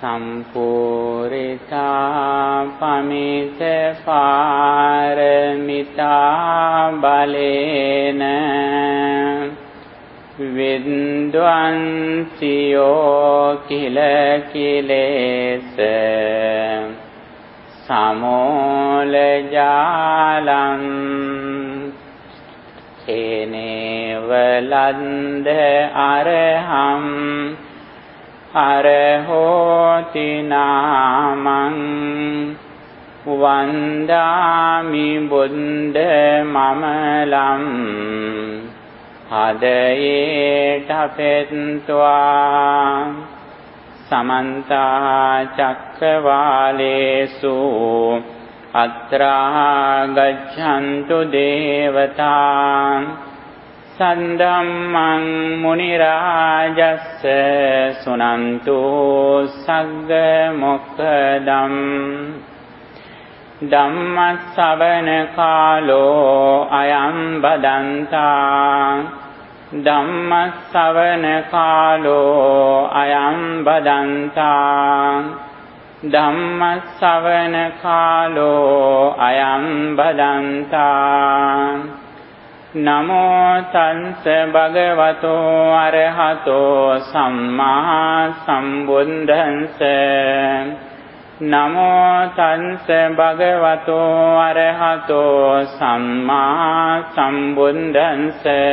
Sampurita pamita paramita balena Vidvansiyo kila kilesa Samola jalam Kene valanda arham Arahoti namang Vandami buddha mamalam Hadaye tapetva Samanta cakkavalesu Atra gaccantu devatam Sandhammang munirajassa sunantu sagga mokkadam Dhammasavana kalo ayam badanta Dhammasavana kalo ayam badanta Dhammasavana kalo ayam badanta Namo tansa bhagavato arahato samma sambuddhassa Namo tansa bhagavato arahato samma sambuddhassa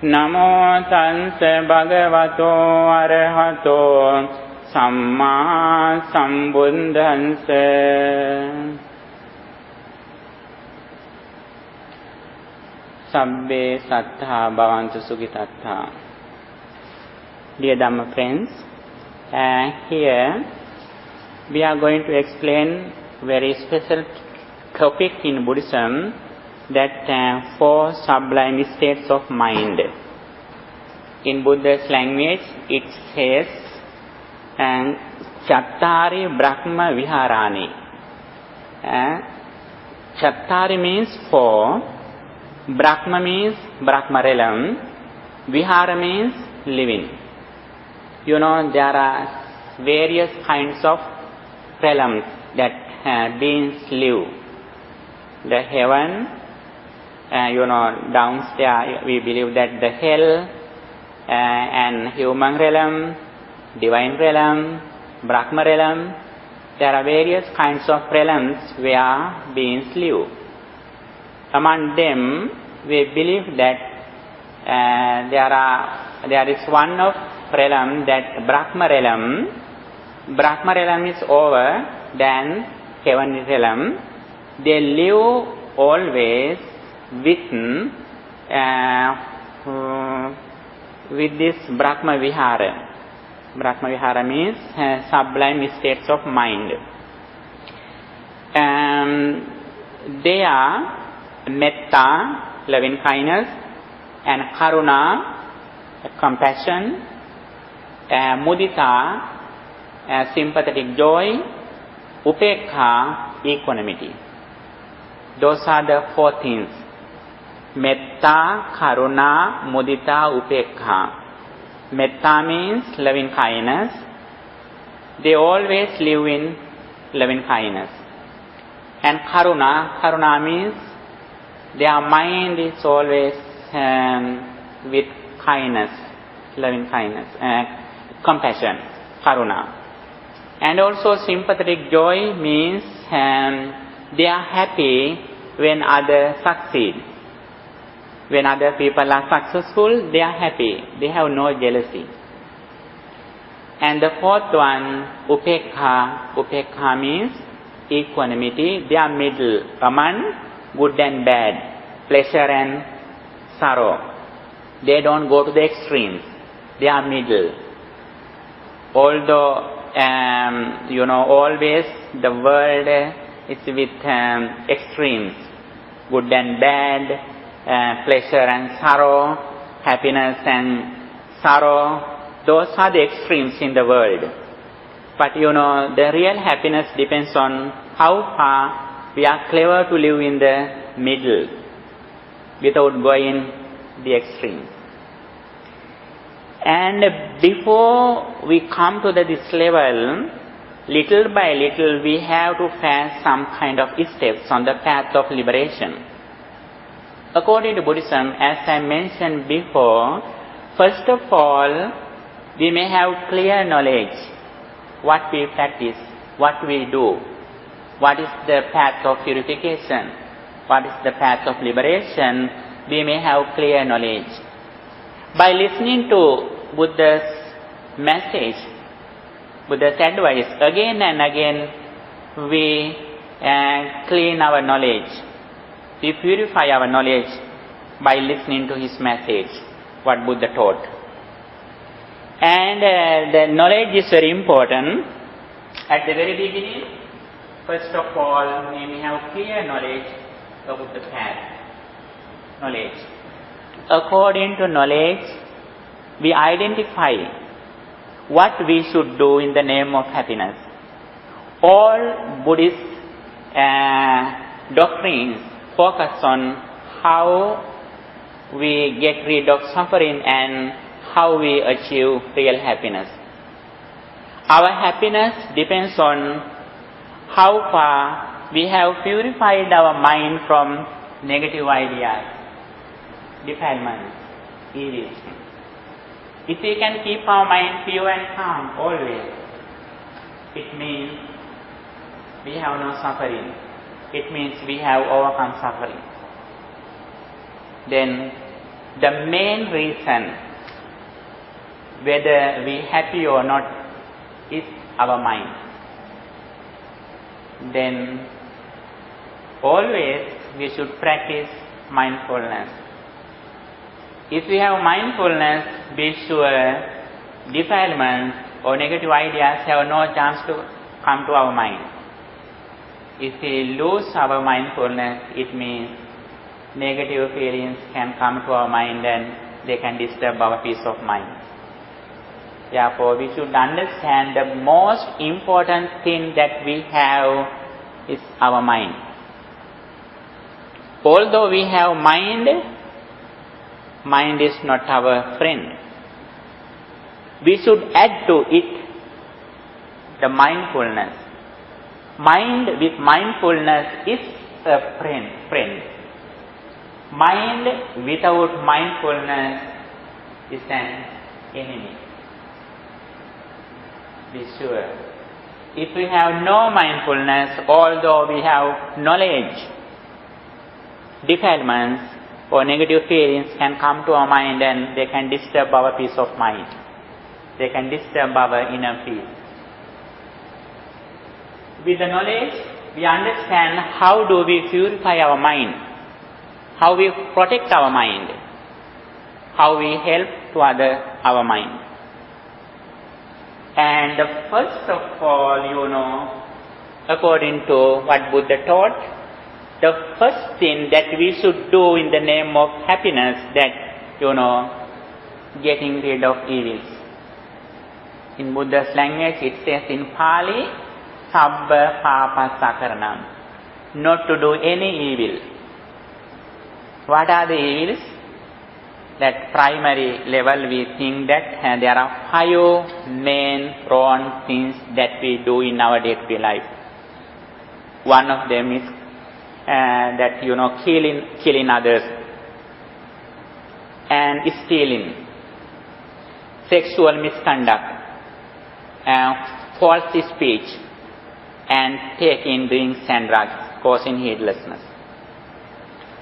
Namo tansa bhagavato arahato samma sambuddhassa Sabbe sattha bhavantu sukhitatha. Dear Dhamma friends, here we are going to explain very special topic in Buddhism, that four sublime states of mind. In Buddha's language it says Chattari Brahma Viharani. Chattari means four, Brahma means Brahma realm, Vihara means living. You know, there are various kinds of realms that beings live. The heaven, downstairs we believe that the hell and human realm, divine realm, Brahma realm, there are various kinds of realms where beings live. Among them, we believe that there is one of realm, that Brahma realm. Brahma realm is over than heavenly realm. They live always with this Brahma Vihara. Brahma Vihara means sublime states of mind. They are Metta, loving kindness, and Karuna, compassion, Mudita, sympathetic joy, Upekha, equanimity. Those are the four things. Metta, Karuna, Mudita, Upekha. Metta means loving kindness. They always live in loving kindness. And Karuna means their mind is always with kindness, loving kindness, compassion, Karuna. And also sympathetic joy means they are happy when others succeed. When other people are successful, they are happy. They have no jealousy. And the fourth one, Upekha. Upekha means equanimity. They are middle among good and bad, pleasure and sorrow. They don't go to the extremes. They are middle. Although, always the world is with extremes, good and bad, pleasure and sorrow, happiness and sorrow. Those are the extremes in the world. But the real happiness depends on how far we are clever to live in the middle without going the extreme. And before we come to this level, little by little we have to pass some kind of steps on the path of liberation. According to Buddhism, as I mentioned before, first of all, we may have clear knowledge what we practice, what we do, what is the path of purification, what is the path of liberation. We may have clear knowledge. By listening to Buddha's message, Buddha's advice, again and again we clean our knowledge. We purify our knowledge by listening to his message, what Buddha taught. And the knowledge is very important. At the very beginning, first of all, we may have clear knowledge about the path. Knowledge. According to knowledge, we identify what we should do in the name of happiness. All Buddhist doctrines focus on how we get rid of suffering and how we achieve real happiness. Our happiness depends on how far we have purified our mind from negative ideas, defilements, evils. If we can keep our mind pure and calm always, it means we have no suffering. It means we have overcome suffering. Then the main reason whether we happy or not is our mind. Then always we should practice mindfulness. If we have mindfulness, be sure defilements or negative ideas have no chance to come to our mind. If we lose our mindfulness, it means negative feelings can come to our mind and they can disturb our peace of mind. Therefore, we should understand the most important thing that we have is our mind. Although we have mind, mind is not our friend. We should add to it the mindfulness. Mind with mindfulness is a friend. Mind without mindfulness is an enemy. Be sure. If we have no mindfulness, although we have knowledge, defilements or negative feelings can come to our mind and they can disturb our peace of mind. They can disturb our inner peace. With the knowledge, we understand how do we purify our mind, how we protect our mind, how we help to our mind. And first of all, according to what Buddha taught, the first thing that we should do in the name of happiness, that, getting rid of evils. In Buddha's language, it says in Pali, Sabba Papa Sakaranam, not to do any evil. What are the evils? That primary level we think that there are 5 main wrong things that we do in our day-to-day life. One of them is that killing others and stealing, sexual misconduct, false speech, and taking drinks and drugs, causing heedlessness.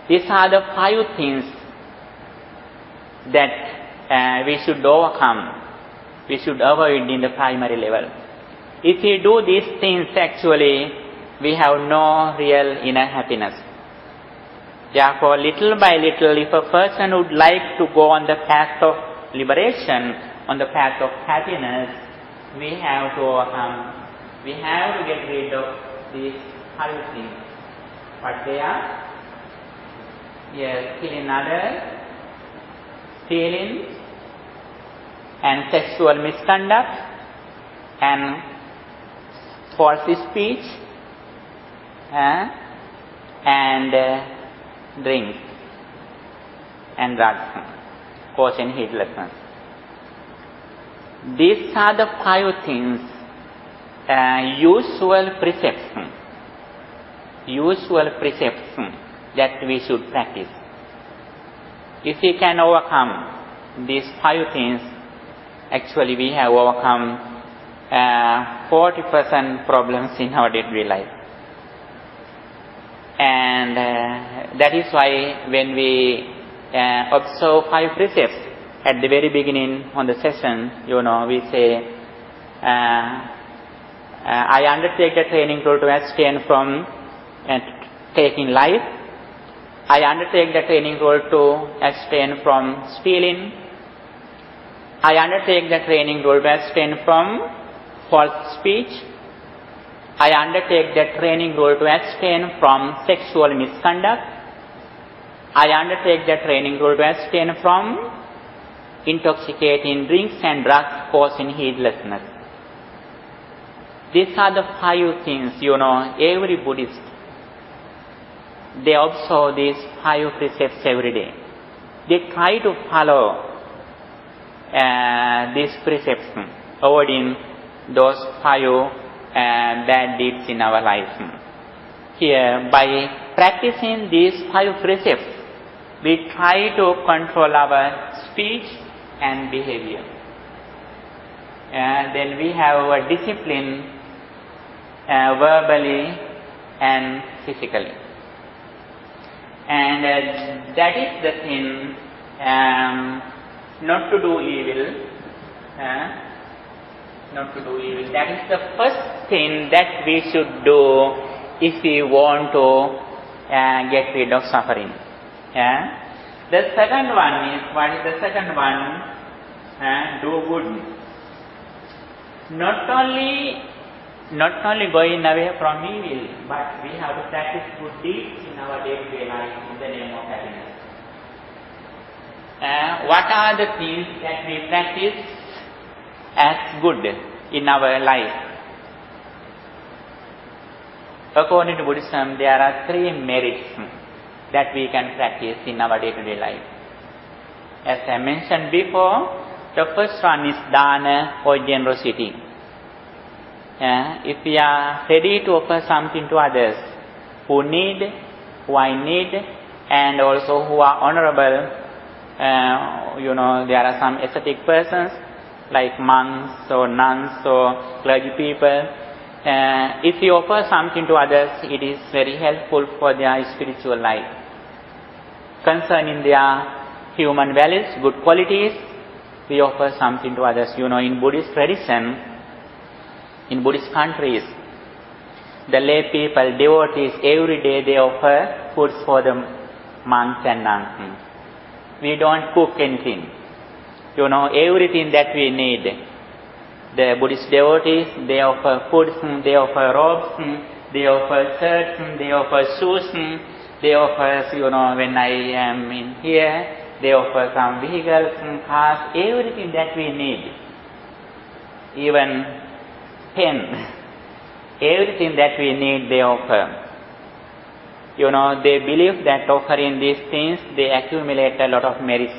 These are the 5 things that we should overcome, we should avoid in the primary level. If we do these things, actually, we have no real inner happiness. Therefore, little by little, if a person would like to go on the path of liberation, on the path of happiness, we have to overcome, we have to get rid of these 5 things. What they are? Yes, killing others, stealing, and sexual misconduct, and false speech, and drink and drugs, causing heedlessness. These are the 5 things, usual precepts that we should practice. If we can overcome these 5 things, actually we have overcome 40% problems in our day-to-day life. And that is why when we observe 5 precepts at the very beginning on the session, we say, I undertake the training role to abstain from taking life. I undertake the training role to abstain from stealing. I undertake the training role to abstain from false speech. I undertake the training role to abstain from sexual misconduct. I undertake the training role to abstain from intoxicating drinks and drugs causing heedlessness. These are the 5 things, every Buddhist, they observe these 5 precepts every day. They try to follow these precepts, avoiding those 5 bad deeds in our life. Here, by practicing these 5 precepts, we try to control our speech and behavior. Then we have our discipline verbally and physically. And that is the thing, not to do evil. Not to do evil. That is the first thing that we should do if we want to get rid of suffering. The second one is, what is the second one? Do good. Not only going away from evil, but we have to practice good deeds in our day-to-day life in the name of happiness. What are the things that we practice as good in our life? According to Buddhism, there are 3 merits that we can practice in our day-to-day life. As I mentioned before, the first one is dana or generosity. If we are ready to offer something to others who need, who are in need, and also who are honorable, there are some ascetic persons like monks or nuns or clergy people. If we offer something to others, it is very helpful for their spiritual life. Concerning their human values, good qualities, we offer something to others. In Buddhist tradition, in Buddhist countries, the lay people, devotees, every day they offer foods for the monks and nuns. We don't cook anything. Everything that we need. The Buddhist devotees, they offer foods, they offer robes, they offer shirts, they offer shoes, they offer, when I am in here, they offer some vehicles, cars, everything that we need. Even pen, everything that we need, they offer. They believe that offering these things, they accumulate a lot of merits.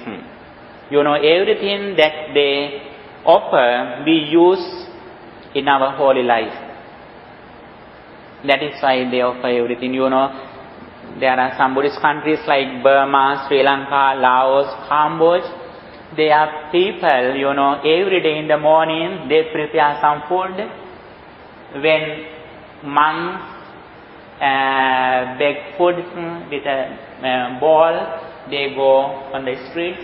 Everything that they offer, we use in our holy life. That is why they offer everything. There are some Buddhist countries like Burma, Sri Lanka, Laos, Cambodia. There are people, every day in the morning, they prepare some food. When monks beg food with a bowl, they go on the street.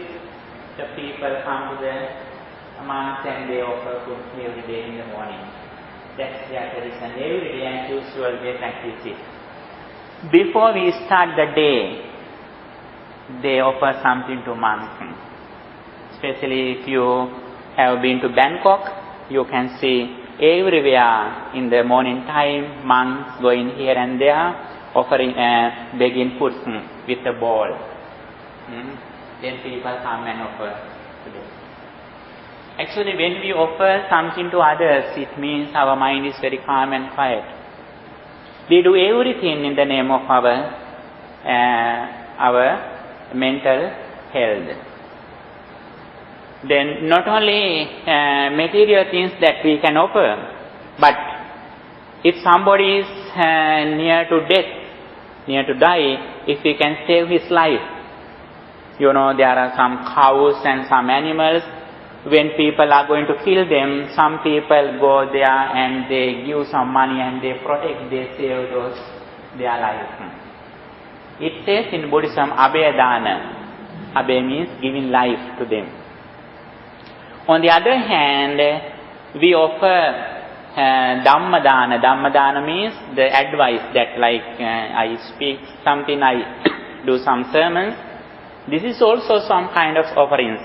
The people come to the monks and they offer food every day in the morning. That's their tradition. Every day as usual they practice it. Before we start the day, they offer something to monks. Especially if you have been to Bangkok, you can see everywhere in the morning time, monks going here and there, offering, begging food with a bowl. Then people come and offer to them. Actually, when we offer something to others, it means our mind is very calm and quiet. We do everything in the name of our mental health. then not only material things that we can offer, but if somebody is near to death, near to die, if we can save his life. There are some cows and some animals. When people are going to kill them, some people go there and they give some money and they protect, they save their life. It says in Buddhism, abhedana. Abhe means giving life to them. On the other hand, we offer Dhammadana. Dhammadana means the advice that I speak something, I do some sermons. This is also some kind of offerings.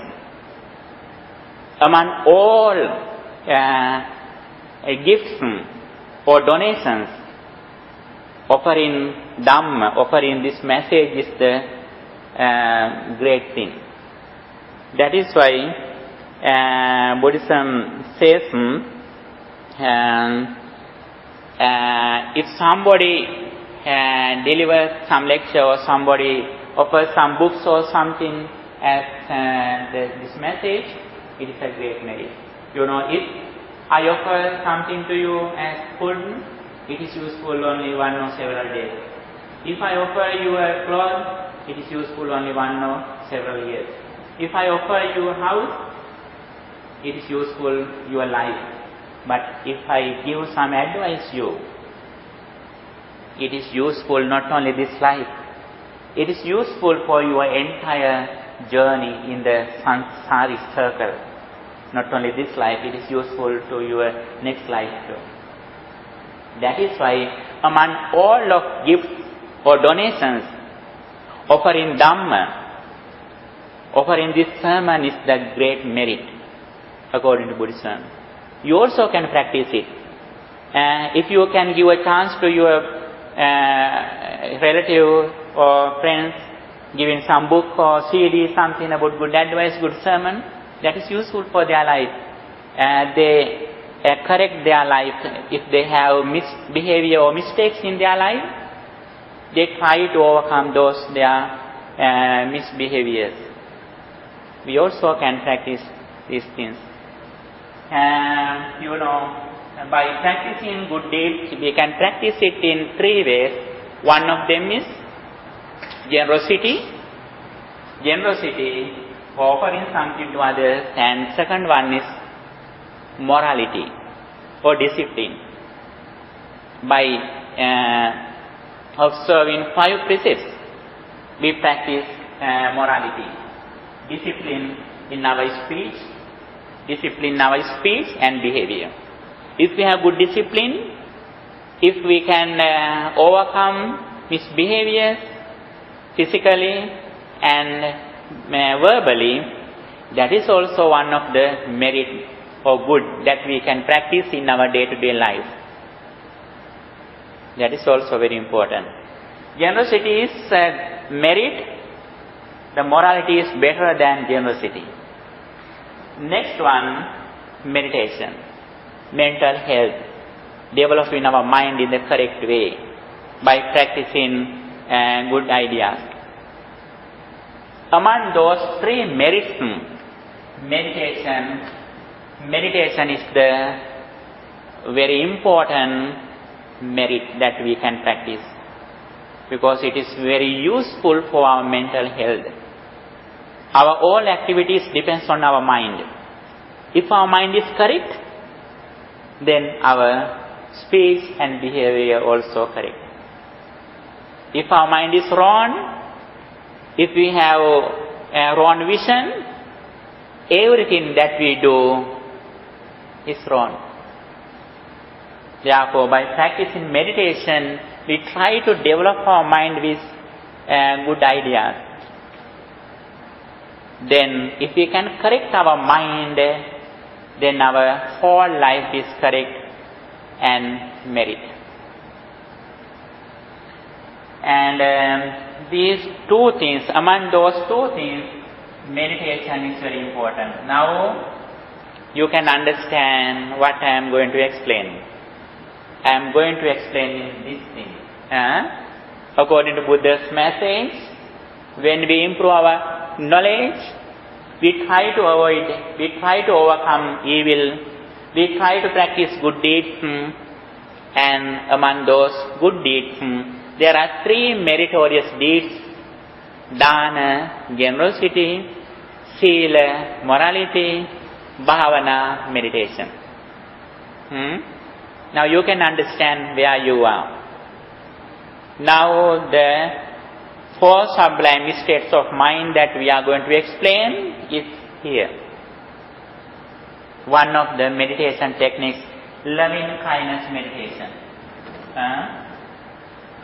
Among all gifts or donations, offering Dhamma, offering this message is the great thing. That is why Buddhism says, if somebody delivers some lecture or somebody offers some books or something as this message, it is a great merit. If I offer something to you as food, it is useful only one or several days. If I offer you a cloth, it is useful only one or several years. If I offer you a house, it is useful your life. But if I give some advice you, it is useful not only this life, it is useful for your entire journey in the samsaric circle. Not only this life, it is useful to your next life too. That is why among all of gifts or donations, offering Dhamma, offering this sermon is the great merit according to Buddhism. You also can practice it. If you can give a chance to your relative or friends, giving some book or CD, something about good advice, good sermon, that is useful for their life. They correct their life. If they have misbehavior or mistakes in their life, they try to overcome those their misbehaviors. We also can practice these things. By practicing good deeds, we can practice it in three ways. One of them is generosity. Generosity for offering something to others. And second one is morality or discipline. By observing 5 precepts, we practice morality. Discipline in our speech, and behavior. If we have good discipline, if we can overcome misbehaviors physically and verbally, that is also one of the merit or good that we can practice in our day-to-day life. That is also very important. Generosity is merit. The morality is better than generosity. Next one, meditation, mental health, developing our mind in the correct way by practicing good ideas. Among those 3 merits, meditation is the very important merit that we can practice, because it is very useful for our mental health. Our all activities depends on our mind. If our mind is correct, then our speech and behavior also correct. If our mind is wrong, if we have a wrong vision, everything that we do is wrong. Therefore, by practicing meditation, we try to develop our mind with good ideas. Then, if we can correct our mind, then our whole life is correct and merit. And these 2 things, among those 2 things, meditation is very important. Now, you can understand what I am going to explain. I am going to explain this thing. According to Buddha's message, when we improve our knowledge, We try to avoid, we try to overcome evil, we try to practice good deeds, and among those good deeds, there are three meritorious deeds: dana, generosity; sila, morality; bhavana, meditation. Now you can understand where you are. Now the four sublime states of mind that we are going to explain is here. One of the meditation techniques, loving kindness meditation.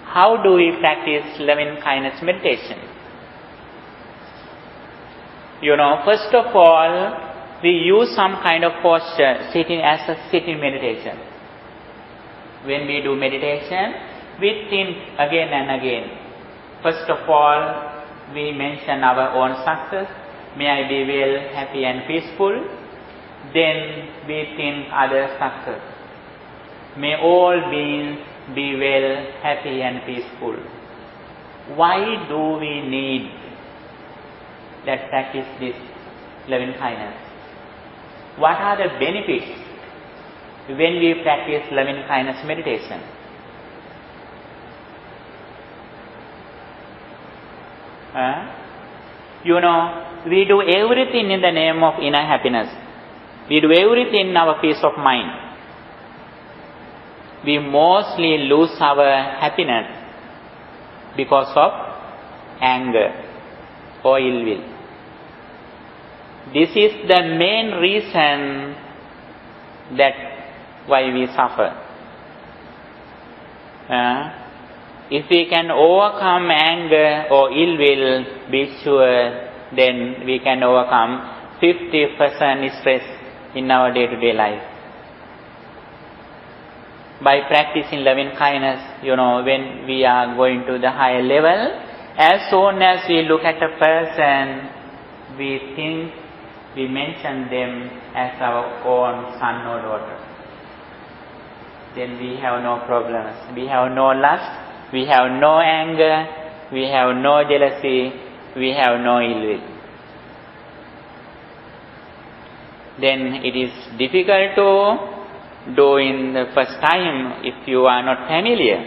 How do we practice loving kindness meditation? First of all, we use some kind of posture, sitting as a sitting meditation. When we do meditation, we think again and again. First of all, we mention our own success. May I be well, happy and peaceful. Then we think other success. May all beings be well, happy and peaceful. Why do we need that practice this loving kindness? What are the benefits when we practice loving kindness meditation? We do everything in the name of inner happiness. We do everything in our peace of mind. We mostly lose our happiness because of anger or ill will. This is the main reason that why we suffer. If we can overcome anger or ill will, be sure then we can overcome 50% stress in our day-to-day life. By practicing loving kindness, when we are going to the higher level, as soon as we look at a person, we think, we mention them as our own son or daughter. Then we have no problems. We have no lust, we have no anger, we have no jealousy, we have no ill will. Then it is difficult to do in the first time if you are not familiar.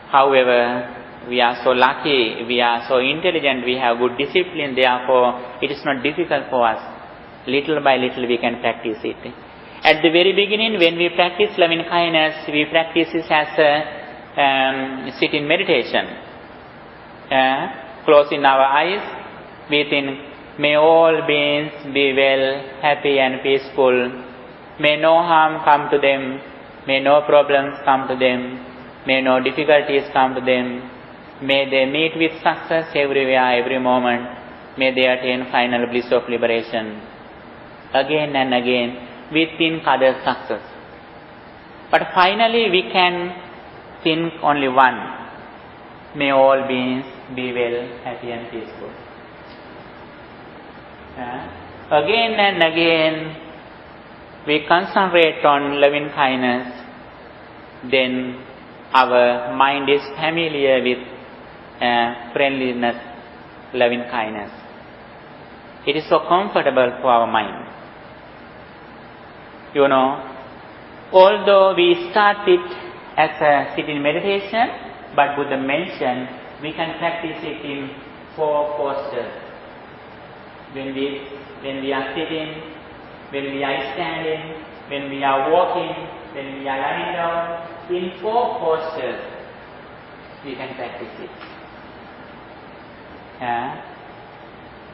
However, we are so lucky, we are so intelligent, we have good discipline, therefore it is not difficult for us. Little by little we can practice it. At the very beginning, when we practice loving kindness, we practice it as a sitting meditation. Closing our eyes, we think, may all beings be well, happy and peaceful. May no harm come to them. May no problems come to them. May no difficulties come to them. May they meet with success everywhere, every moment. May they attain final bliss of liberation. Again and again, we think other success. But finally, we can think only one. May all beings be well, happy and peaceful. Again and again, we concentrate on loving kindness. Then our mind is familiar with friendliness, loving kindness. It is so comfortable for our mind. Although we start it as a sitting meditation, but Buddha mentioned we can practice it in 4 postures. When we are sitting, when we are standing, when we are walking, when we are lying down, in 4 postures we can practice it.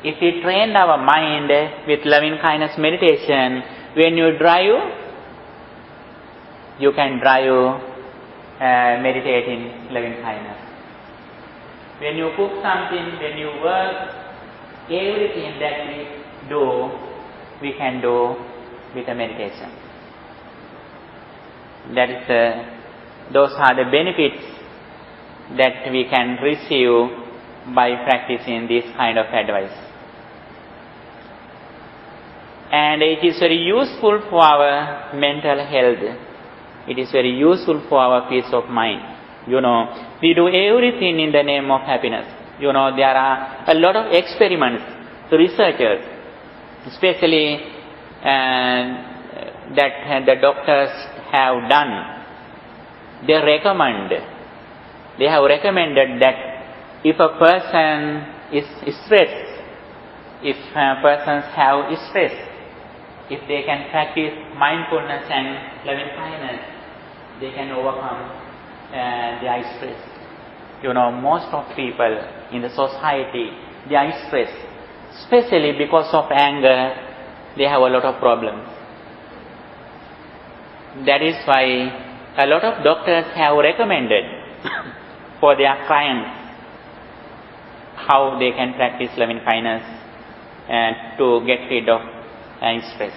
If we train our mind with loving kindness meditation, when you drive, you can drive meditating loving kindness. When you cook something, when you work, everything that we do, we can do with a meditation. Those are the benefits that we can receive by practicing this kind of advice. And it is very useful for our mental health. It is very useful for our peace of mind. We do everything in the name of happiness. There are a lot of experiments the researchers, especially that the doctors have done, they have recommended that if a person is stressed, if persons have stress, if they can practice mindfulness and loving kindness, they can overcome their stress. Most of people in the society, they are stressed, especially because of anger. They have a lot of problems. That is why a lot of doctors have recommended for their clients how they can practice loving kindness and to get rid of stress.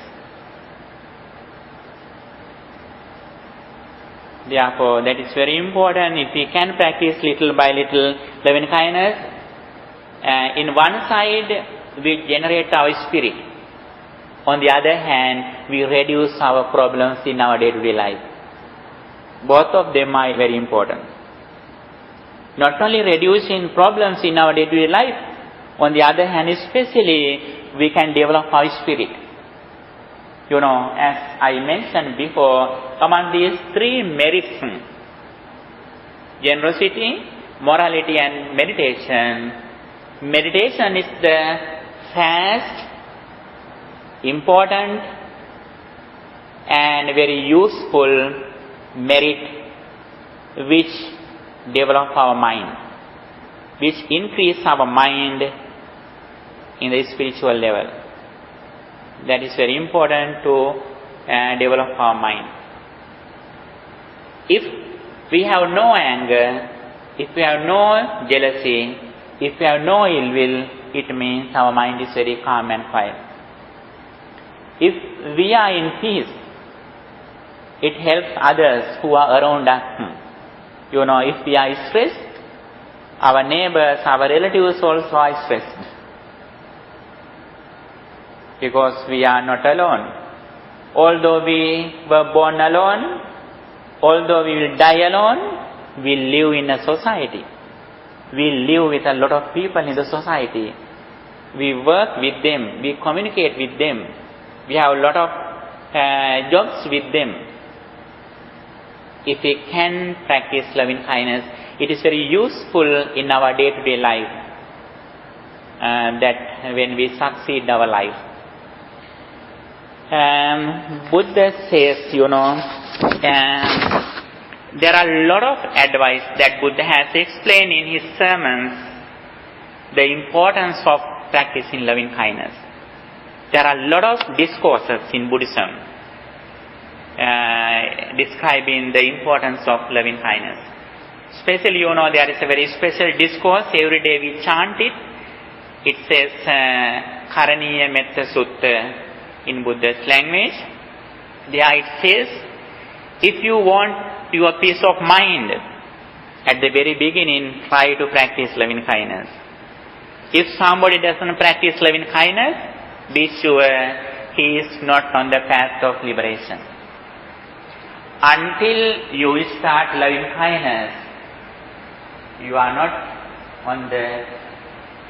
Therefore, that is very important. If we can practice little by little loving kindness, in one side we generate our spirit. On the other hand, we reduce our problems in our day-to-day life. Both of them are very important. Not only reducing problems in our day-to-day life, on the other hand, especially we can develop our spirit. As I mentioned before, among these three merits, generosity, morality and meditation, meditation is the first, important and very useful merit which develop our mind, which increase our mind in the spiritual level. That is very important to develop our mind. If we have no anger, if we have no jealousy, if we have no ill will, it means our mind is very calm and quiet. If we are in peace, it helps others who are around us. If we are stressed, our neighbors, our relatives also are stressed. Because we are not alone. Although we were born alone, although we will die alone, we live in a society. We live with a lot of people in the society. We work with them, we communicate with them. We have a lot of jobs with them. If we can practice loving kindness, it is very useful in our day-to-day life, that when we succeed our life. Buddha says, there are a lot of advice that Buddha has explained in his sermons, the importance of practicing loving kindness. There are a lot of discourses in Buddhism describing the importance of loving kindness. Especially, there is a very special discourse. Every day we chant it. It says Karaniya Metta Sutta in Buddha's language. There it says, if you want your peace of mind, at the very beginning, try to practice loving kindness. If somebody doesn't practice loving kindness, be sure he is not on the path of liberation. Until you start loving kindness, you are not on the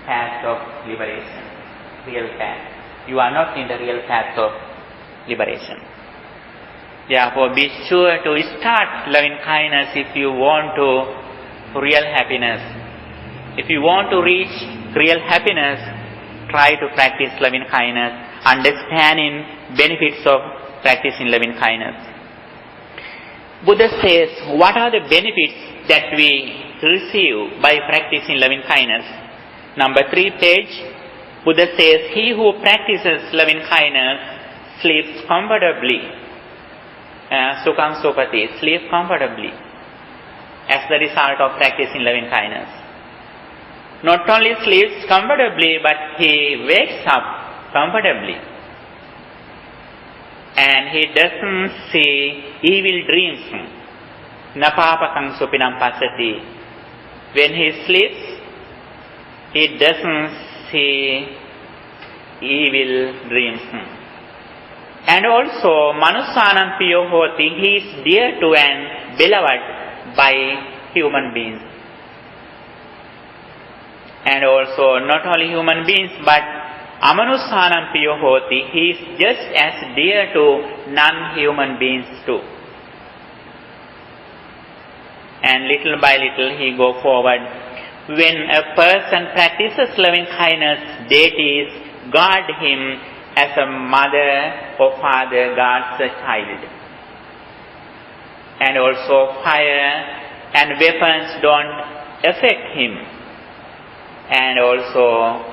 path of liberation, real path. You are not in the real path of liberation. Therefore, be sure to start loving kindness if you want to real happiness. If you want to reach real happiness, try to practice loving kindness, understanding benefits of practicing loving kindness. Buddha says, what are the benefits that we receive by practicing loving kindness? Number 3 page, Buddha says, he who practices loving kindness sleeps comfortably. Sukham Supati, sleep comfortably as the result of practicing loving kindness. Not only sleeps comfortably, but he wakes up comfortably. And he doesn't see evil dreams. Napapakang supinam pasati. When he sleeps, he doesn't see evil dreams. And also, Manusanam Piyo Hoti, he is dear to and beloved by human beings. And also, not only human beings, but Amanusanam piyo hoti, he is just as dear to non-human beings too. And little by little he go forward. When a person practices loving kindness, deities guard him as a mother or father guards a child. And also fire and weapons don't affect him. And also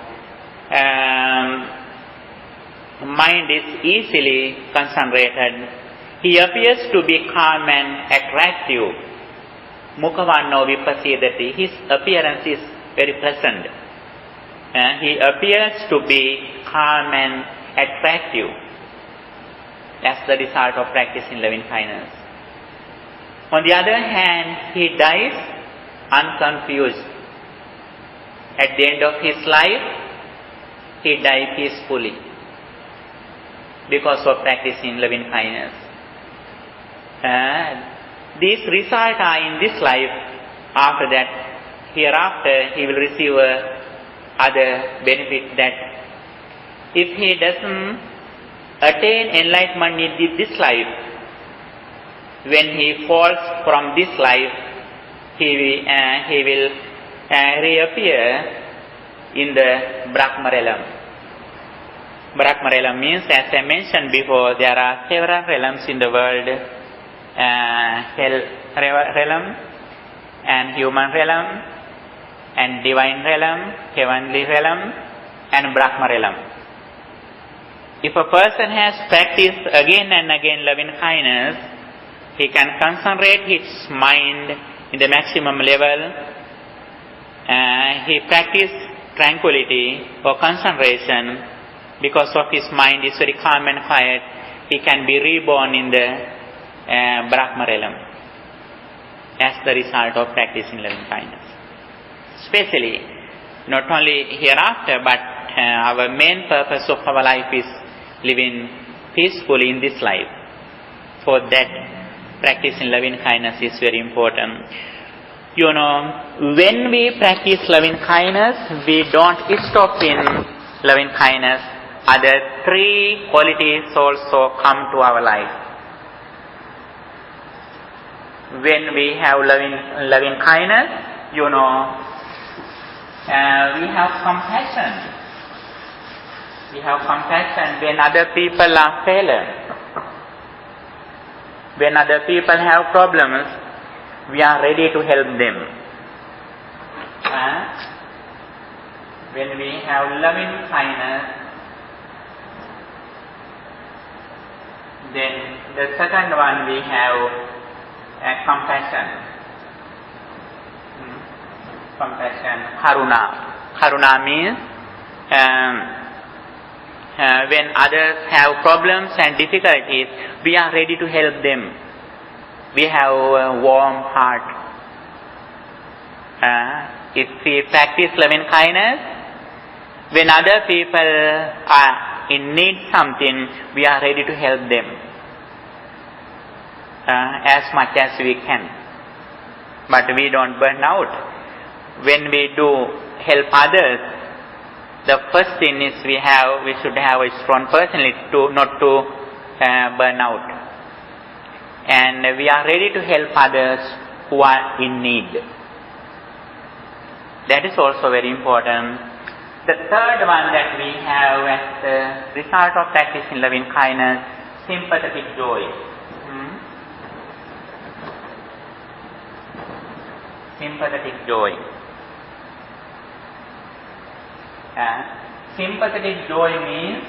mind is easily concentrated. He appears to be calm and attractive. Mukhavanno vipasidati. His appearance is very pleasant. He appears to be calm and attractive. That's the result of practicing loving kindness. On the other hand, he dies unconfused. At the end of his life, he died peacefully because of practicing loving kindness. These results are in this life. After that, hereafter, he will receive other benefit that if he doesn't attain enlightenment in this life, when he falls from this life, he will reappear in the Brahma realm. Brahma realm means, as I mentioned before, there are several realms in the world: hell realm, and human realm, and divine realm, heavenly realm, and Brahma realm. If a person has practiced again and again loving kindness, he can concentrate his mind in the maximum level. He practices tranquility or concentration. Because of his mind is very calm and quiet, he can be reborn in the Brahma realm as the result of practicing loving kindness. Especially, not only hereafter, but our main purpose of our life is living peacefully in this life. For that, practicing loving kindness is very important. You know, when we practice loving kindness, we don't stop in loving kindness. Other three qualities also come to our life. When we have loving kindness, you know, we have compassion. We have compassion when other people are failing. When other people have problems, we are ready to help them. When we have loving kindness, then the second one we have compassion. Compassion, karuna. Karuna means when others have problems and difficulties, we are ready to help them. We have a warm heart. If we practice loving kindness, when other people are in need something, we are ready to help them as much as we can. But we don't burn out. When we do help others, the first thing is we should have a strong personality not to burn out. And we are ready to help others who are in need. That is also very important. The third one that we have as the result of practicing loving kindness, sympathetic joy. Sympathetic joy. Sympathetic joy means,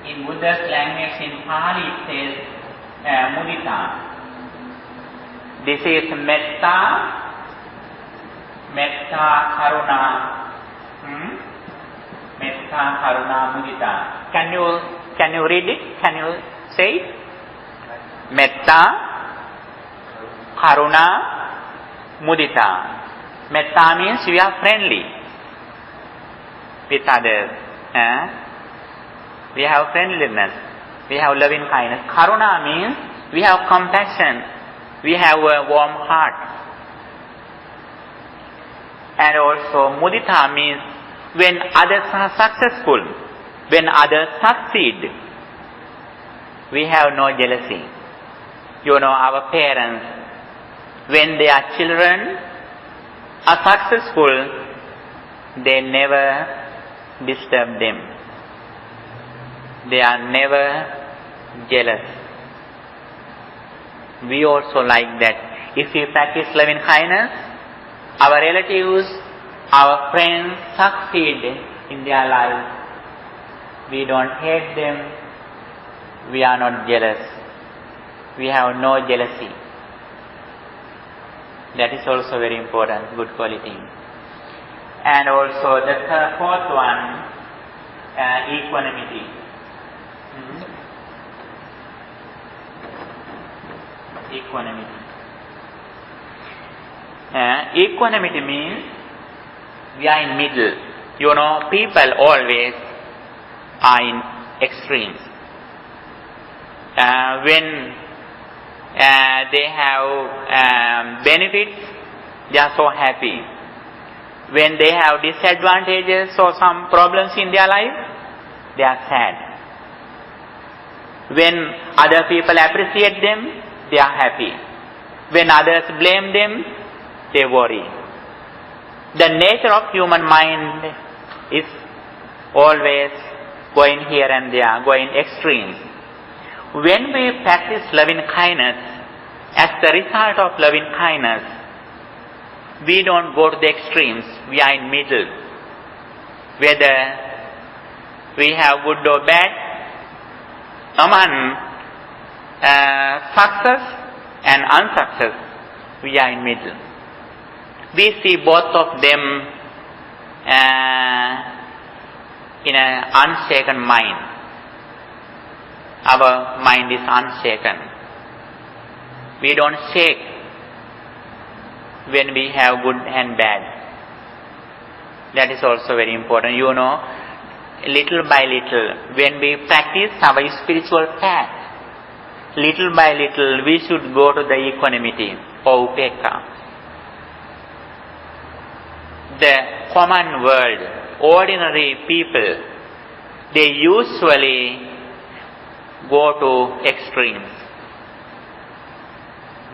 in Buddha's language, in Pali it says mudita. This is metta, karuna. Metta, karuna, mudita. Can you read it? Can you say it? Metta, karuna, mudita. Metta means we are friendly with others. We have friendliness. We have loving kindness. Karuna means we have compassion. We have a warm heart. And also mudita means When others are successful, when others succeed, we have no jealousy. You know, our parents, when their children are successful, they never disturb them. They are never jealous. We also like that. If we practice loving kindness, our relatives, our friends succeed in their life. We don't hate them. We are not jealous. We have no jealousy. That is also very important, good quality. And also the fourth one, equanimity. Equanimity. Equanimity means we are in middle. You know, people always are in extremes. When they have benefits, they are so happy. When they have disadvantages or some problems in their life, they are sad. When other people appreciate them, they are happy. When others blame them, they worry. The nature of human mind is always going here and there, going extremes. When we practice loving kindness, as the result of loving kindness, we don't go to the extremes. We are in middle. Whether we have good or bad, among success and unsuccess, we are in middle. We see both of them in an unshaken mind. Our mind is unshaken. We don't shake when we have good and bad. That is also very important. You know, little by little, when we practice our spiritual path, little by little we should go to the equanimity or upekka. The common world, ordinary people, they usually go to extremes.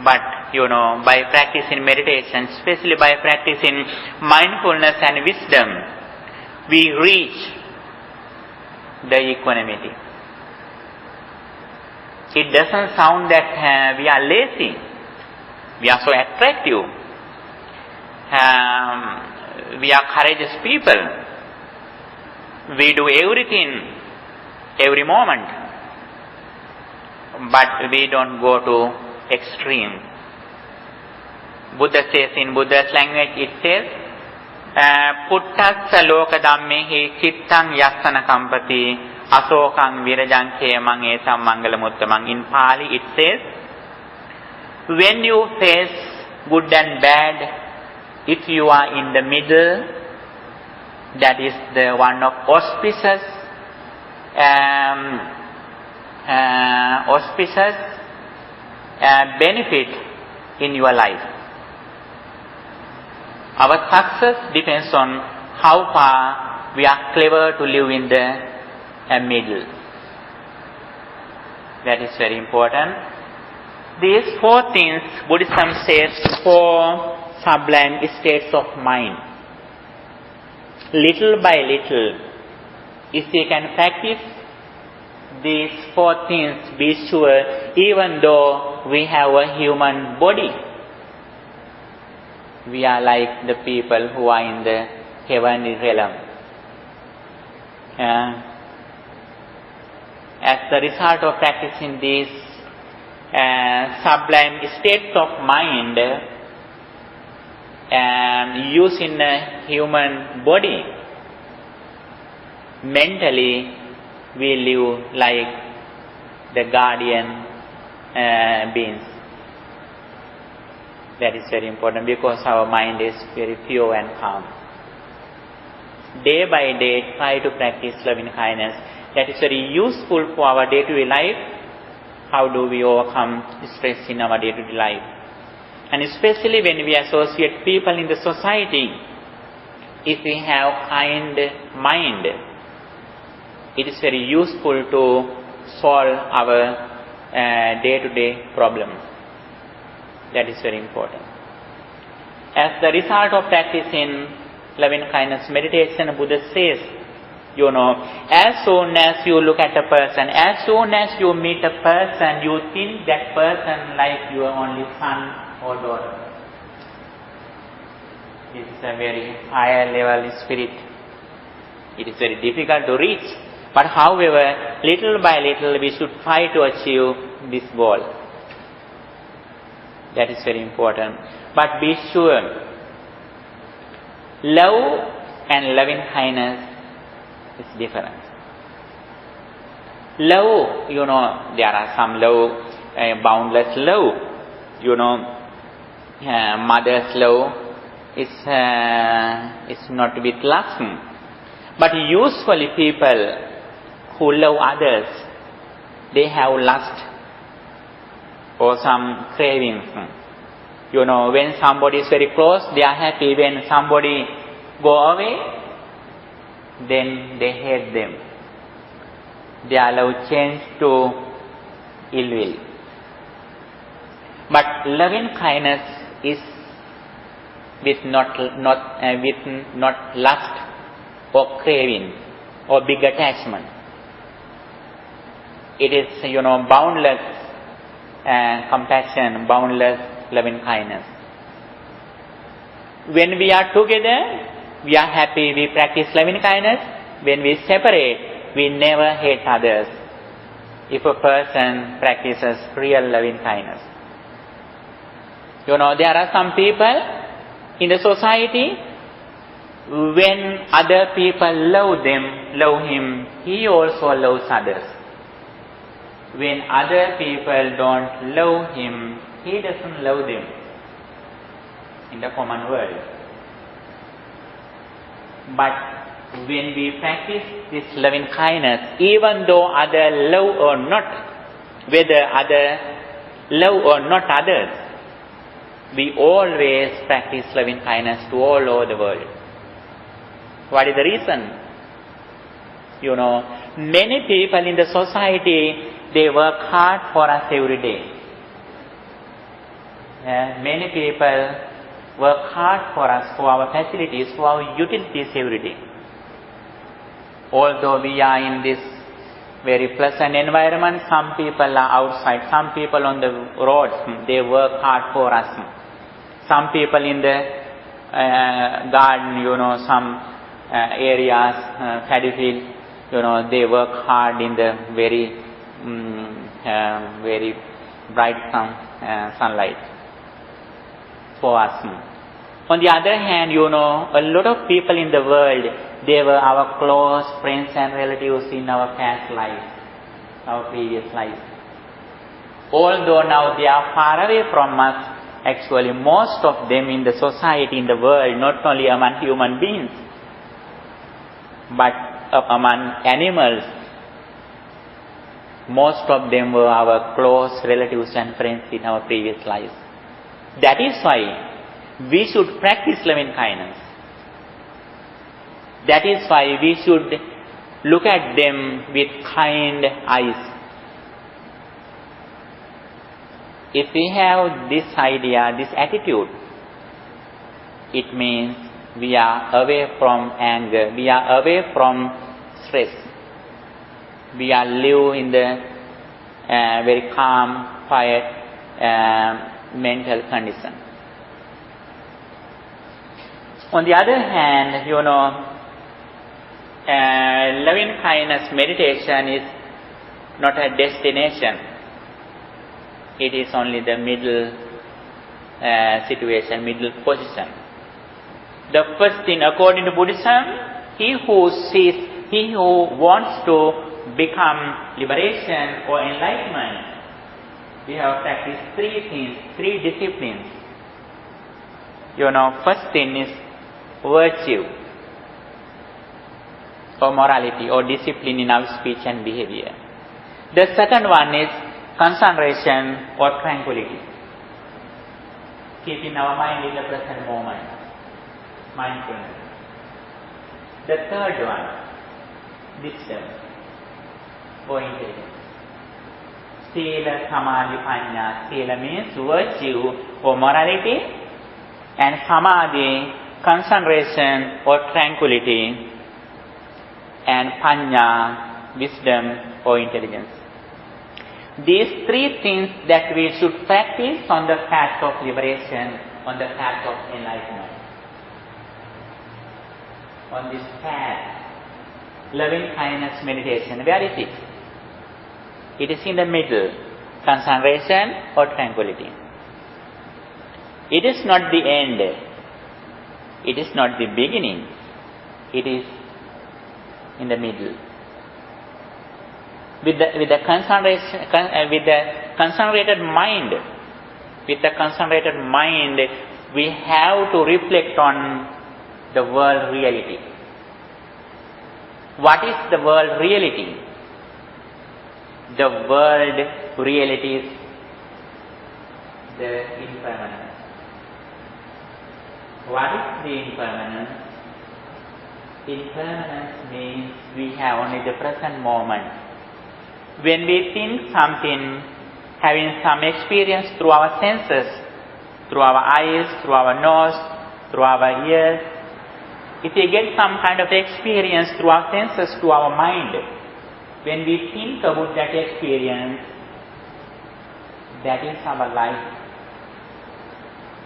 But, you know, by practicing meditation, especially by practicing mindfulness and wisdom, we reach the equanimity. It doesn't sound that we are lazy. We are so attractive. We are courageous people. We do everything, every moment. But we don't go to extreme. Buddha says in Buddha's language, it says, Puttassa loka dhammehi cittang yassana kampati asokang virajang khemang esam mangalamuttamang. In Pali it says, when you face good and bad, if you are in the middle, that is the one of auspicious benefit in your life. Our success depends on how far we are clever to live in the middle. That is very important. These four things, Buddhism says, four sublime states of mind. Little by little, if we can practice these four things, be sure, even though we have a human body, we are like the people who are in the heavenly realm. As the result of practicing these sublime states of mind and use in a human body, mentally we live like the guardian beings. That is very important because our mind is very pure and calm. Day by day, try to practice loving kindness. That is very useful for our day-to-day life. How do we overcome stress in our day-to-day life? And especially when we associate people in the society, if we have kind mind, it is very useful to solve our day-to-day problems. That is very important. As the result of practicing loving kindness meditation, Buddha says, as soon as you look at a person, as soon as you meet a person, you think that person like your only son or daughter. This is a very higher level spirit. It is very difficult to reach. But however, little by little we should try to achieve this goal. That is very important. But be sure, love and loving kindness is different. Love, there are some love, boundless love. Mother's love is not with lust. But usually people who love others, they have lust or some cravings. When somebody is very close, they are happy. When somebody go away, then they hate them. Their love change to ill will. But loving kindness is with not lust or craving or big attachment. It is, boundless compassion, boundless loving kindness. When we are together, we are happy, we practice loving kindness. When we separate, we never hate others. If a person practices real loving kindness. There are some people in the society, when other people love him, he also loves others. When other people don't love him, he doesn't love them. In the common world. But when we practice this loving kindness, even though other love or not, whether other love or not others, we always practice loving kindness to all over the world. What is the reason? Many people in the society, they work hard for us every day. Many people work hard for us, for our facilities, for our utilities every day. Although we are in this very pleasant environment, some people are outside, some people on the roads, they work hard for us. Some people in the garden, some areas, paddy field, they work hard in the very bright sunlight for us. On the other hand, a lot of people in the world, they were our close friends and relatives in our past life, our previous life. Although now they are far away from us, actually most of them in the society, in the world, not only among human beings, but among animals, most of them were our close relatives and friends in our previous lives. That is why we should practice loving kindness. That is why we should look at them with kind eyes. If we have this idea, this attitude, it means we are away from anger, we are away from stress. We are live in the very calm, quiet mental condition. On the other hand, loving kindness meditation is not a destination. It is only the middle situation, middle position. The first thing, according to Buddhism, he who wants to become liberation or enlightenment, we have practiced three things, three disciplines. First thing is virtue or morality or discipline in our speech and behavior. The second one is concentration or tranquility. Keeping our mind in the present moment, mindfulness. The third one, wisdom or intelligence. Sila, Samadhi, Panya. Sila means virtue or morality, and Samadhi, concentration or tranquility, and Panya, wisdom or intelligence. These three things that we should practice on the path of liberation, on the path of enlightenment. On this path, loving kindness meditation, where is it? It is in the middle, concentration or tranquility. It is not the end. It is not the beginning. It is in the middle. With the concentration, with the concentrated mind, we have to reflect on the world reality. What is the world reality? The world reality is the impermanence. What is the impermanence? Impermanence means we have only the present moment. When we think something, having some experience through our senses, through our eyes, through our nose, through our ears, if we get some kind of experience through our senses, through our mind, when we think about that experience, that is our life.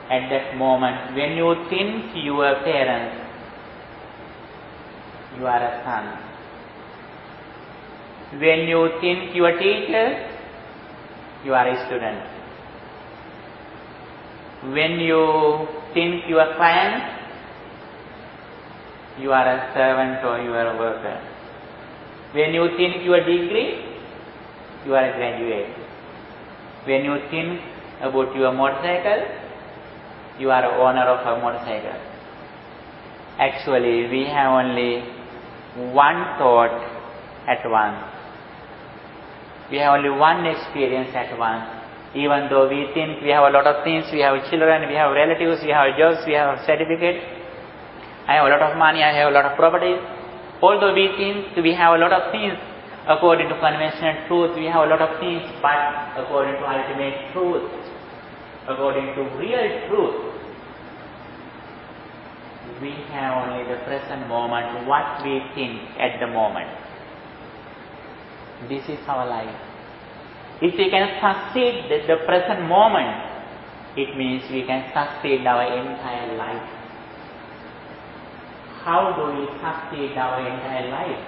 At that moment, when you think your parents, you are a son. When you think your teacher, you are a student. When you think your client, you are a servant or you are a worker. When you think your degree, you are a graduate. When you think about your motorcycle, you are the owner of a motorcycle. Actually, we have only one thought at once. We have only one experience at once. Even though we think we have a lot of things, we have children, we have relatives, we have jobs, we have certificates, I have a lot of money, I have a lot of properties. Although we think we have a lot of things, according to conventional truth, we have a lot of things, but according to ultimate truth, according to real truth, we have only the present moment, what we think at the moment. This is our life. If we can succeed the present moment, it means we can succeed our entire life. How do we succeed our entire life?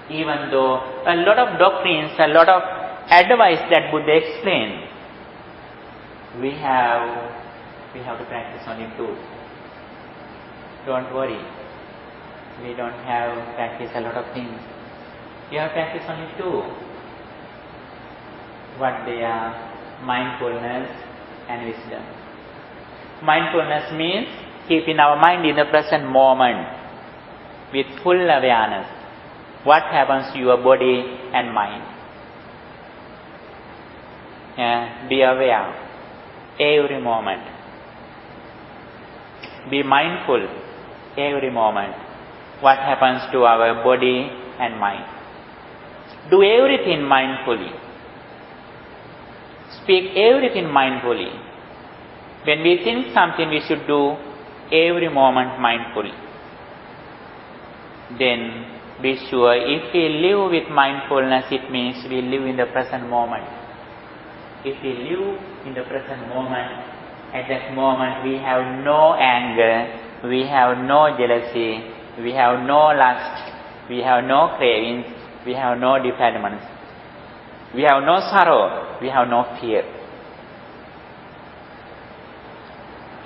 Even though a lot of doctrines, a lot of advice that Buddha explained, we have to practice only two. Don't worry, we don't have practice a lot of things. We have practice only two. What they are? Mindfulness and wisdom. Mindfulness means keeping our mind in the present moment with full awareness. What happens to your body and mind? Be aware every moment. Be mindful every moment. What happens to our body and mind? Do everything mindfully. Speak everything mindfully. When we think something, we should do every moment mindfully. Then be sure, if we live with mindfulness, it means we live in the present moment. If we live in the present moment, at that moment we have no anger, we have no jealousy, we have no lust, we have no cravings, we have no defilements, we have no sorrow, we have no fear.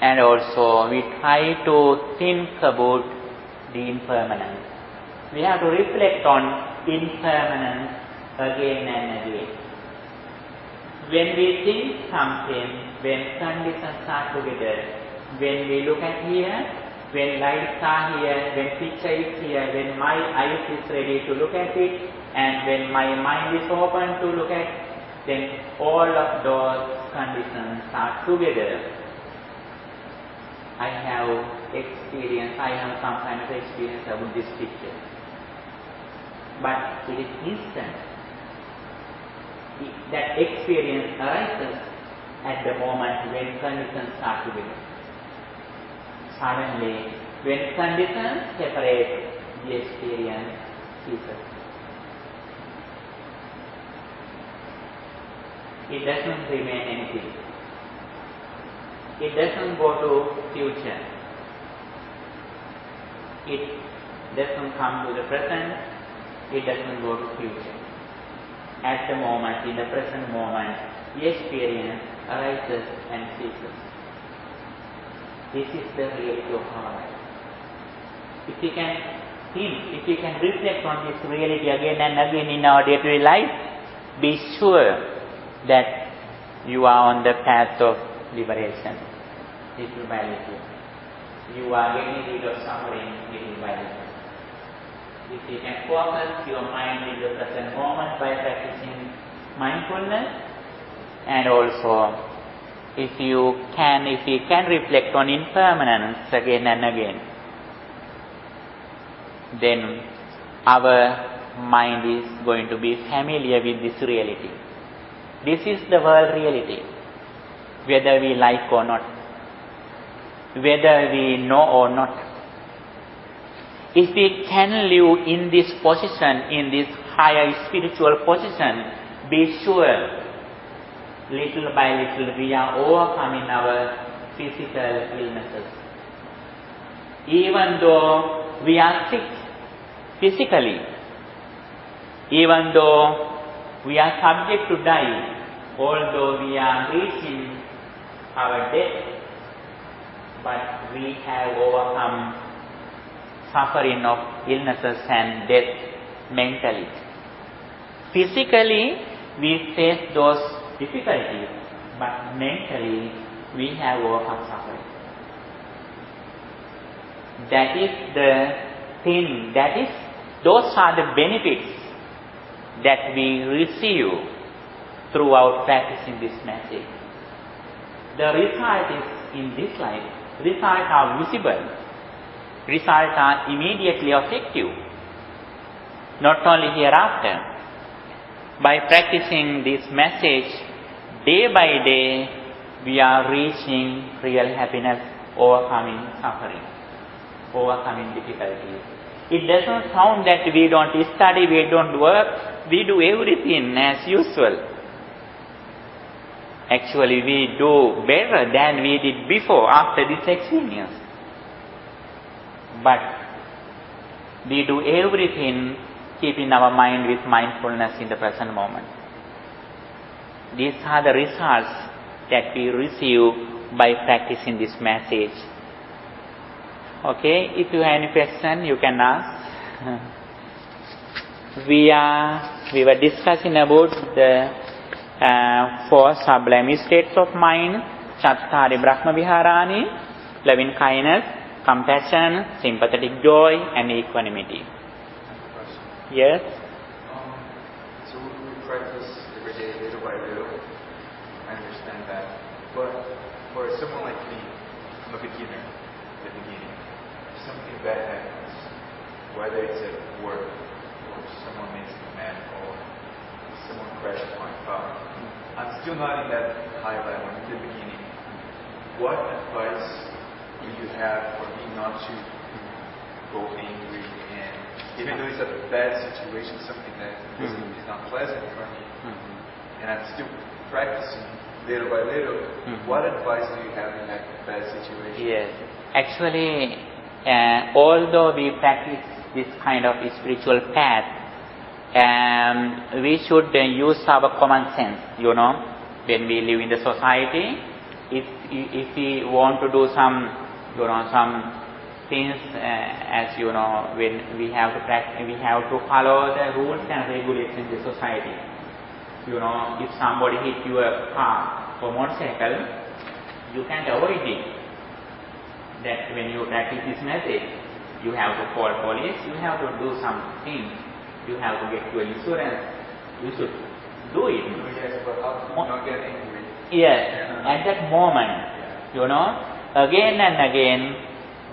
And also we try to think about the impermanence. We have to reflect on impermanence again and again. When we think something, when conditions are together, when we look at here, when lights are here, when picture is here, when my eyes is ready to look at it, and when my mind is open to look at, then all of those conditions are together. I have experience, I have some kind of experience about this picture. But it is instant. That experience arises at the moment when conditions start to begin. Suddenly, when conditions separate, the experience ceases. It doesn't remain anything. It doesn't go to future. It doesn't come to the present. It doesn't go to future. At the moment, in the present moment, the experience arises and ceases. This is the reality of our life. If we can think, if we can reflect on this reality again and again in our day-to-day life, be sure that you are on the path of liberation, little by little. You are getting rid of suffering little by little. If you can focus your mind in the present moment by practicing mindfulness, and also if you can reflect on impermanence again and again, then our mind is going to be familiar with this reality. This is the world reality, whether we like or not, whether we know or not. If we can live in this position, in this higher spiritual position, be sure, little by little we are overcoming our physical illnesses. Even though we are sick physically, even though we are subject to die, although we are reaching our death, but we have overcome suffering of illnesses and death mentally. Physically, we face those difficulties, but mentally, we have overcome suffering. That is the thing, those are the benefits that we receive throughout practicing this message. The result is in this life. Results are visible. Results are immediately effective. Not only hereafter. By practicing this message, day by day, we are reaching real happiness, overcoming suffering, overcoming difficulties. It doesn't sound that we don't study, we don't work, we do everything as usual. Actually, we do better than we did before, after this experience. But we do everything keeping our mind with mindfulness in the present moment. These are the results that we receive by practicing this message. Okay, if you have any question, you can ask. We were discussing about the 4 sublime states of mind: Chattari Brahma Viharani, loving kindness, compassion, sympathetic joy, and equanimity. Yes? So we practice every day, little by little. I understand that. But for someone like me, I'm a beginner at the beginning. If something bad happens, whether it's at work, or someone makes me mad, or someone crashes my car, I'm still not in that high level in the beginning. What advice do you have for me not to go angry, and even though it's a bad situation, something that is not pleasant for me, and I'm still practicing little by little, what advice do you have in that bad situation? Yes. Actually, although we practice this kind of spiritual path, we should use our common sense, when we live in the society. If we want to do some things, as when we have to practice, we have to follow the rules and regulations in the society. If somebody hit your car or motorcycle, you can't avoid it. That when you practice this message, you have to call police, you have to do some things, you have to get your insurance, you should do it. Yes, but how to not get angry? Yes, at that moment, again and again,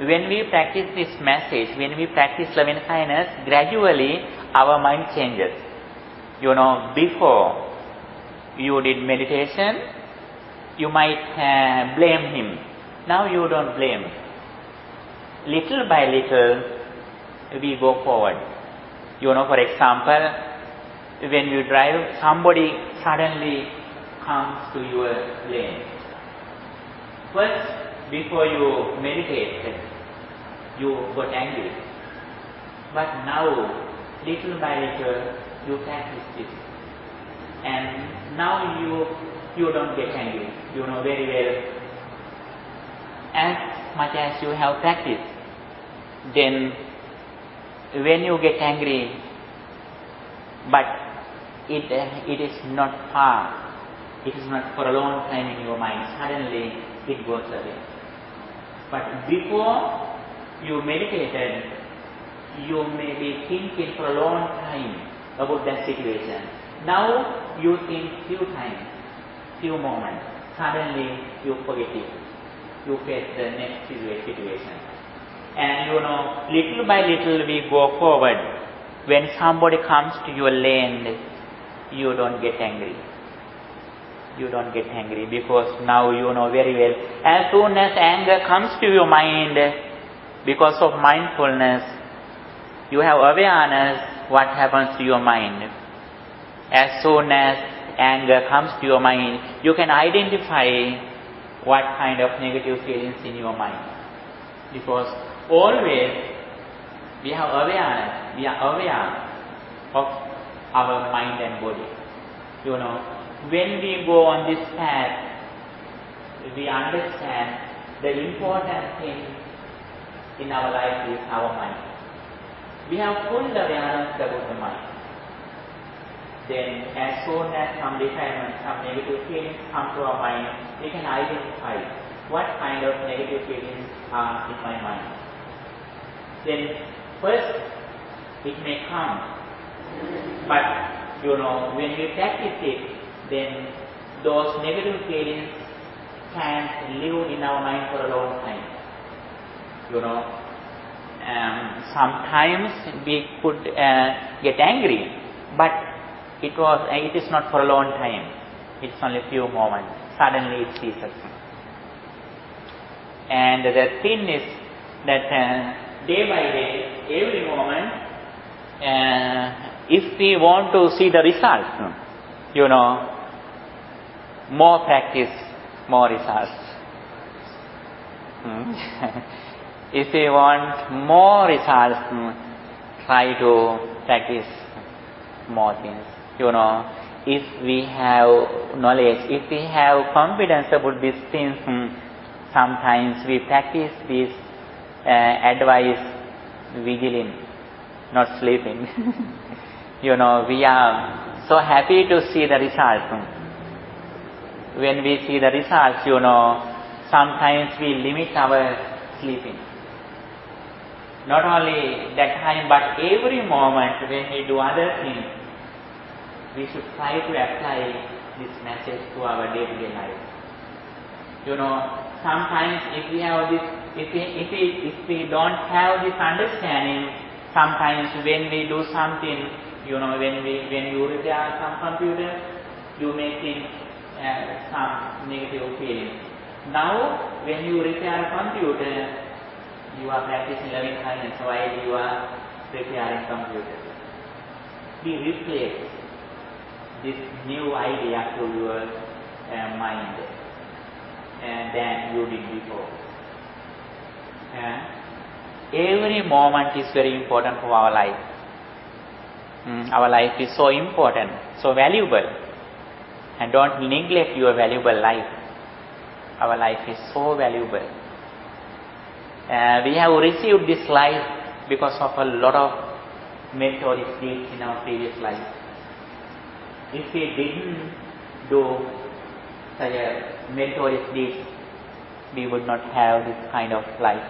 when we practice this message, when we practice loving kindness, gradually our mind changes. Before you did meditation, you might blame him. Now you don't blame. Little by little, we go forward. For example, when you drive, somebody suddenly comes to your lane. First, before you meditate, you got angry. But now, little by little, you practice this. And now you don't get angry. You know very well. As much as you have practiced, then when you get angry, but it is not far, it is not for a long time in your mind, suddenly it goes away. But before you meditated, you may be thinking for a long time about that situation. Now you think few times, few moments, suddenly you forget it. You face the next situation. And little by little we go forward. When somebody comes to your lane, you don't get angry. You don't get angry because now you know very well. As soon as anger comes to your mind, because of mindfulness, you have awareness what happens to your mind. As soon as anger comes to your mind, you can identify what kind of negative feelings in your mind. Because always we have awareness, we are aware of our mind and body. When we go on this path, we understand the important thing in our life is our mind. We have full awareness about the mind. Then as soon as some defilement, some negative feelings come to our mind, we can identify what kind of negative feelings are in my mind. Then first it may come, but when we practice it, then those negative feelings can live in our mind for a long time. Sometimes we could get angry, but it is not for a long time. It's only a few moments. Suddenly it ceases. And the thing is that day by day, every moment, if we want to see the results, more practice, more results. If we want more results, try to practice more things. If we have knowledge, if we have confidence about these things, sometimes we practice this advice vigilant, not sleeping. We are so happy to see the results. When we see the results, sometimes we limit our sleeping. Not only that time, but every moment when we do other things, we should try to apply this message to our day-to-day life. Sometimes if we have this, if we don't have this understanding, sometimes when we do something, when you repair some computer, you may think some negative feelings. Now, when you repair a computer, you are practicing loving kindness while you are repairing computer. We replace this new idea to your mind than you did before. Every moment is very important for our life. Our life is so important, so valuable. And don't neglect your valuable life. Our life is so valuable. We have received this life because of a lot of meritorious deeds in our previous life. If we didn't do such a meritorious deeds, we would not have this kind of life.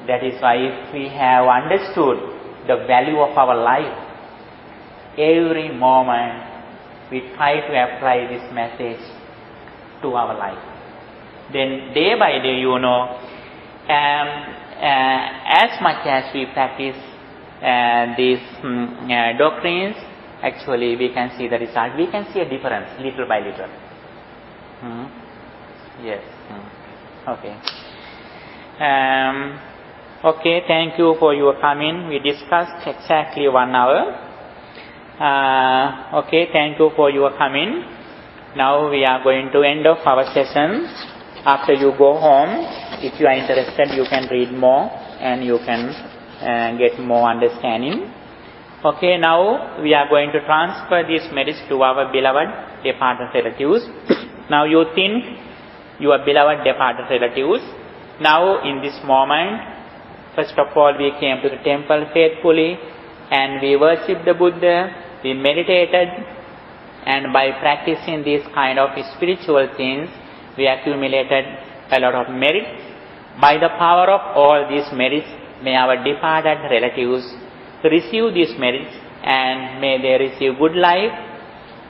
That is why if we have understood the value of our life, every moment we try to apply this message to our life. Then day by day, as much as we practice these doctrines, actually we can see the result. We can see a difference little by little. Yes. Okay. Okay, thank you for your coming. We discussed exactly 1 hour. Okay, thank you for your coming. Now we are going to end of our session. After you go home, if you are interested, you can read more and you can get more understanding. Okay, now we are going to transfer these merits to our beloved departed relatives. Now you think your beloved departed relatives. Now in this moment, first of all, we came to the temple faithfully and we worshipped the Buddha, we meditated, and by practicing these kind of spiritual things, we accumulated a lot of merits. By the power of all these merits, may our departed relatives receive these merits and may they receive good life.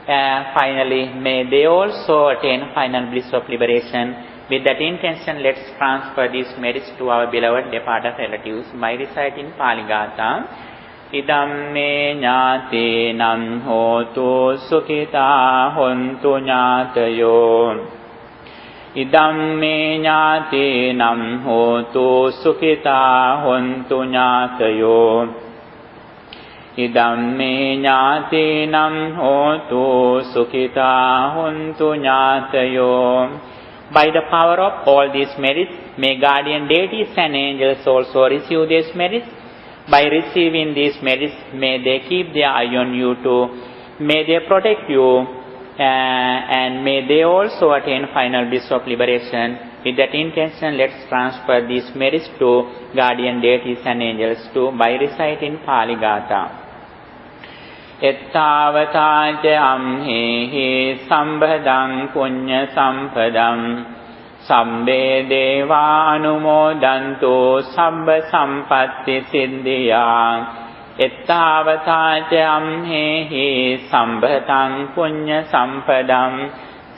Finally, may they also attain final bliss of liberation. With that intention, let's transfer these merits to our beloved departed relatives by reciting Pali Gatha. Idam me ñāti nam hotu sukhita hontu ñātayo. Idam me ñāti nam hotu sukhita hontu ñātayo. Idam me ñāti nam hotu sukhita hontu ñātayo. By the power of all these merits, may guardian deities and angels also receive these merits. By receiving these merits, may they keep their eye on you too. May they protect you and may they also attain final bliss of liberation. With that intention, let's transfer these merits to guardian deities and angels too by reciting Pali Gatha. Ettavataja amhehi sambhadam punya sampadam sabbe deva anumodanto sabba sampatti siddhiya. Ettavataja amhehi sambhadam punya sampadam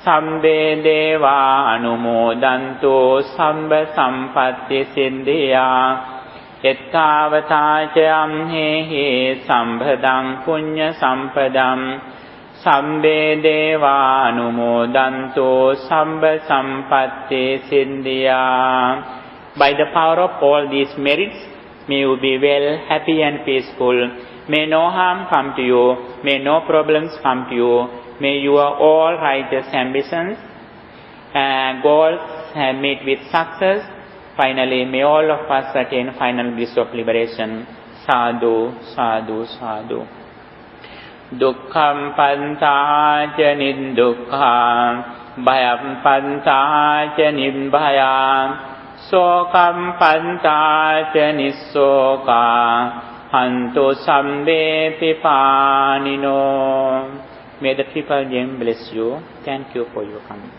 sabbe deva anumodanto sabba sampatti siddhiya. Ettavataja amhehi sambhadam punya sampadam sabbe deva anumodanto sabba sampatti siddhiya. By the power of all these merits, may you be well, happy and peaceful. May no harm come to you. May no problems come to you. May your all righteous ambitions and goals meet with success. Finally, may all of us attain final bliss of liberation. Sadhu, sadhu, sadhu. Dukkham pantāca niddukkha, bhayam pantāca nibhaya, sokam pantāca nissoka, hantu sambe pipanino. May the triple gem bless you. Thank you for your coming.